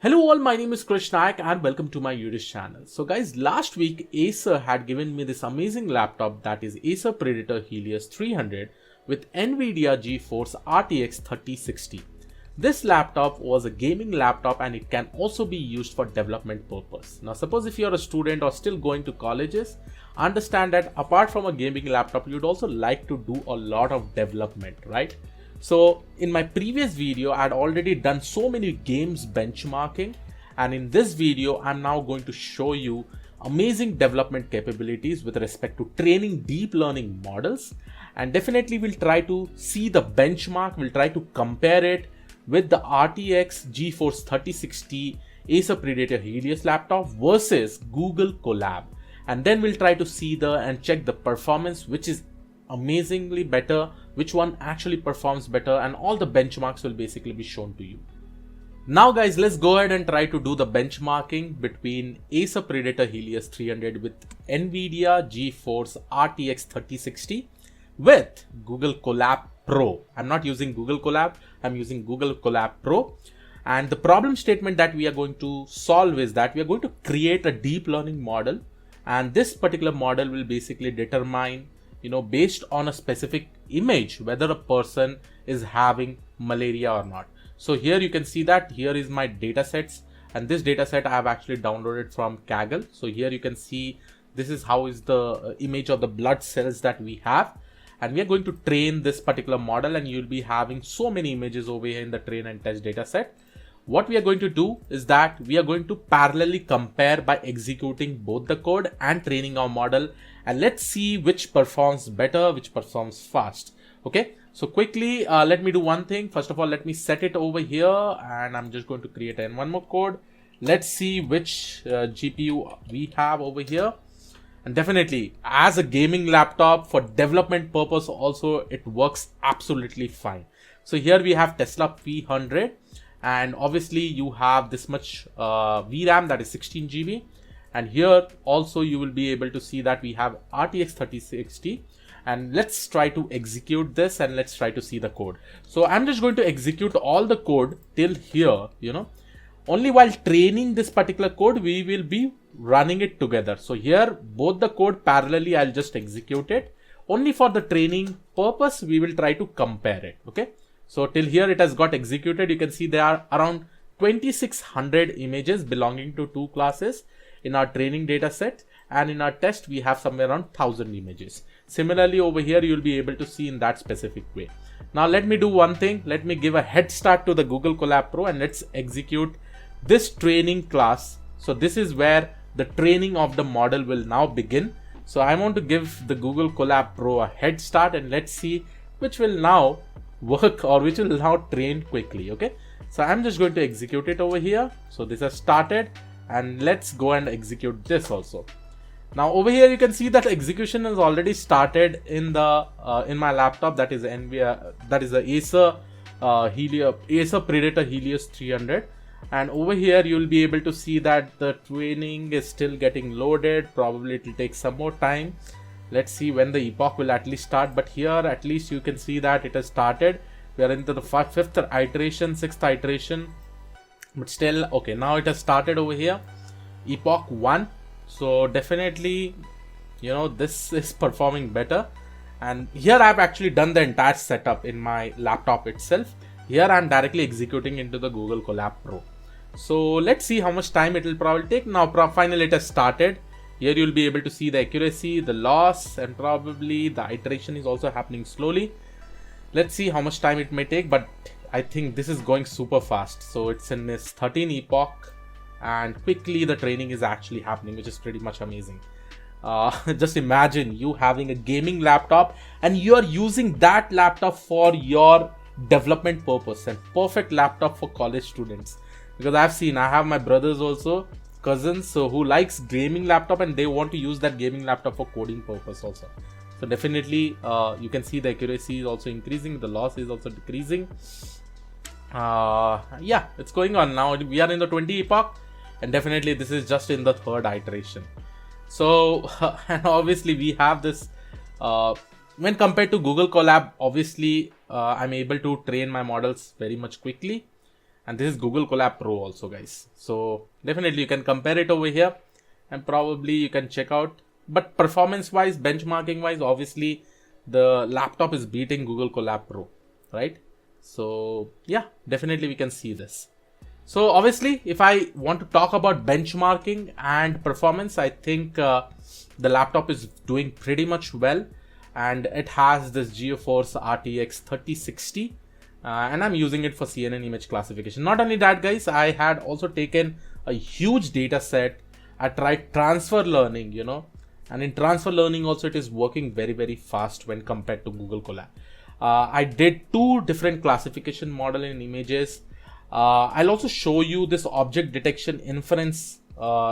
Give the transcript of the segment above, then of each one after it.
Hello all, my name is Krish Naik and welcome to my YouTube channel. So guys, last week Acer had given me this amazing laptop that is Acer Predator Helios 300 with Nvidia GeForce RTX 3060. This laptop was a gaming laptop and it can also be used for development purpose. Now suppose if you're a student or still going to colleges, understand that apart from a gaming laptop, you'd also like to do a lot of development, right? So in my previous video, I had already done so many games benchmarking, and in this video, I'm now going to show you amazing development capabilities with respect to training deep learning models. And definitely we'll try to see the benchmark, we'll try to compare it with the RTX GeForce 3060 Acer Predator Helios laptop versus Google Colab. And then we'll try to see and check the performance, which is amazingly better, which one actually performs better, and all the benchmarks will basically be shown to you. Now guys, let's go ahead and try to do the benchmarking between Acer Predator Helios 300 with Nvidia GeForce RTX 3060 with Google Colab Pro. I'm not using Google Colab, I'm using Google Colab Pro. And the problem statement that we are going to solve is that we are going to create a deep learning model, and this particular model will basically determine, based on a specific image, whether a person is having malaria or not. So here you can see that here is my data sets, and this data set I have actually downloaded from Kaggle. So here you can see this is how is the image of the blood cells that we have, and we are going to train this particular model, and you'll be having so many images over here in the train and test data set. What we are going to do is that we are going to parallelly compare by executing both the code and training our model, and let's see which performs better, which performs fast. Okay, so quickly let me do one thing. First of all, let me set it over here, and I'm just going to create one more code. Let's see which GPU we have over here. And definitely as a gaming laptop for development purpose also, it works absolutely fine. So here we have Tesla P100, and obviously you have this much VRAM, that is 16 GB. And here also you will be able to see that we have RTX 3060. And let's try to execute this, and let's try to see the code. So I'm just going to execute all the code till here, Only while training this particular code, we will be running it together. So here, both the code parallelly, I'll just execute it. Only for the training purpose, we will try to compare it, okay? So till here it has got executed. You can see there are around 2600 images belonging to two classes in our training data set, and in our test we have somewhere around 1000 images. Similarly over here you'll be able to see in that specific way. Now let me do one thing. Let me give a head start to the Google Colab Pro, and let's execute this training class. So this is where the training of the model will now begin. So I want to give the Google Colab Pro a head start, and let's see which will now work or which will now train quickly. Okay, so I'm just going to execute it over here. So this has started, and let's go and execute this also. Now over here you can see that execution has already started in the in my laptop, that is NVIDIA, that is the Acer Predator Helios 300. And over here you will be able to see that the training is still getting loaded. Probably it will take some more time. Let's see when the epoch will at least start, but here at least you can see that it has started. We are into the fifth iteration, sixth iteration, but still okay. Now it has started over here, epoch 1. So definitely, this is performing better. And here I've actually done the entire setup in my laptop itself. Here I'm directly executing into the Google Colab Pro. So let's see how much time it will probably take. Now finally it has started. Here you'll be able to see the accuracy, the loss, and probably the iteration is also happening slowly. Let's see how much time it may take, but I think this is going super fast. So it's in this 13 epoch, and quickly the training is actually happening, which is pretty much amazing. Just imagine you having a gaming laptop and you're using that laptop for your development purpose, and perfect laptop for college students. Because I have my brothers also, cousins, so who likes gaming laptop, and they want to use that gaming laptop for coding purpose also. So definitely you can see the accuracy is also increasing, the loss is also decreasing. Yeah, it's going on. Now we are in the 20 epoch, and definitely this is just in the third iteration. So and obviously we have this when compared to Google Colab, obviously I'm able to train my models very much quickly. And this is Google Colab Pro also, guys. So definitely you can compare it over here and probably you can check out. But performance wise, benchmarking wise, obviously the laptop is beating Google Colab Pro, right? So yeah, definitely we can see this. So obviously, if I want to talk about benchmarking and performance, I think the laptop is doing pretty much well, and it has this GeForce RTX 3060, and I'm using it for CNN image classification. Not only that, guys, I had also taken a huge data set. I tried transfer learning, and in transfer learning also it is working very, very fast when compared to Google Colab. I did 2 different classification model in images. I'll also show you this object detection inference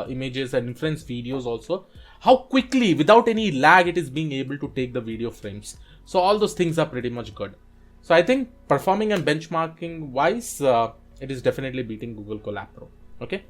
images and inference videos also. How quickly, without any lag, it is being able to take the video frames. So all those things are pretty much good. So I think performing and benchmarking wise, it is definitely beating Google Colab Pro. Okay.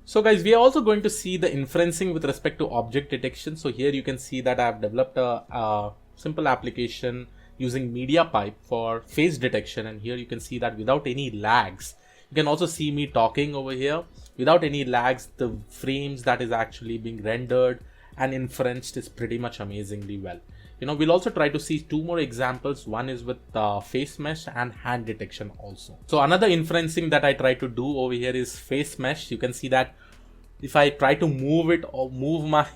So guys, we are also going to see the inferencing with respect to object detection. So here you can see that I have developed a simple application using media pipe for face detection, and here you can see that without any lags. You can also see me talking over here. Without any lags, the frames that is actually being rendered and inferenced is pretty much amazingly well. We'll also try to see 2 more examples. One is with face mesh and hand detection also. So another inferencing that I try to do over here is face mesh. You can see that if I try to move it or move my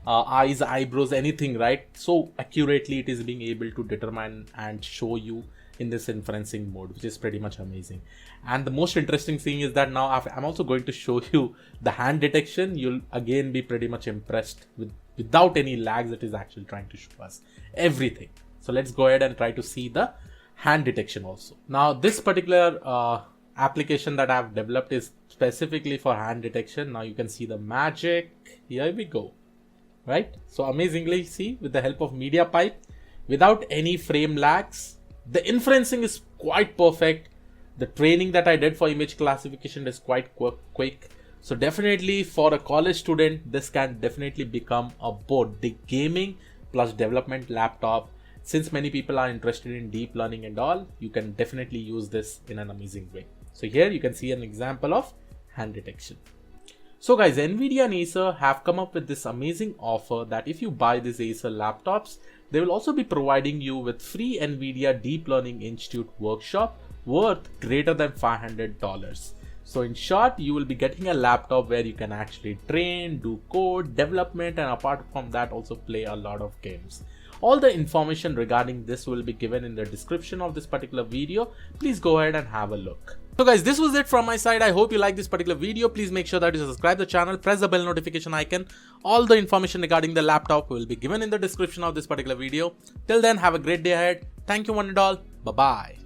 eyes, eyebrows, anything, right, so accurately it is being able to determine and show you in this inferencing mode, which is pretty much amazing. And the most interesting thing is that now I'm also going to show you the hand detection. You'll again be pretty much impressed without any lags. It is actually trying to show us everything. So let's go ahead and try to see the hand detection also. Now this particular application that I've developed is specifically for hand detection. Now you can see the magic. Here we go. Right, so amazingly, see, with the help of media pipe, without any frame lags, the inferencing is quite perfect. The training that I did for image classification is quite quick. So definitely for a college student, this can definitely become a both the gaming plus development laptop. Since many people are interested in deep learning and all, you can definitely use this in an amazing way. So here you can see an example of hand detection. So guys, Nvidia and Acer have come up with this amazing offer that if you buy these Acer laptops, they will also be providing you with free Nvidia Deep Learning Institute workshop worth greater than $500. So in short, you will be getting a laptop where you can actually train, do code, development, and apart from that also play a lot of games. All the information regarding this will be given in the description of this particular video. Please go ahead and have a look. So guys, this was it from my side. I hope you like this particular video. Please make sure that you subscribe to the channel, press the bell notification icon. All the information regarding the laptop will be given in the description of this particular video. Till then, have a great day ahead. Thank you one and all. Bye-bye.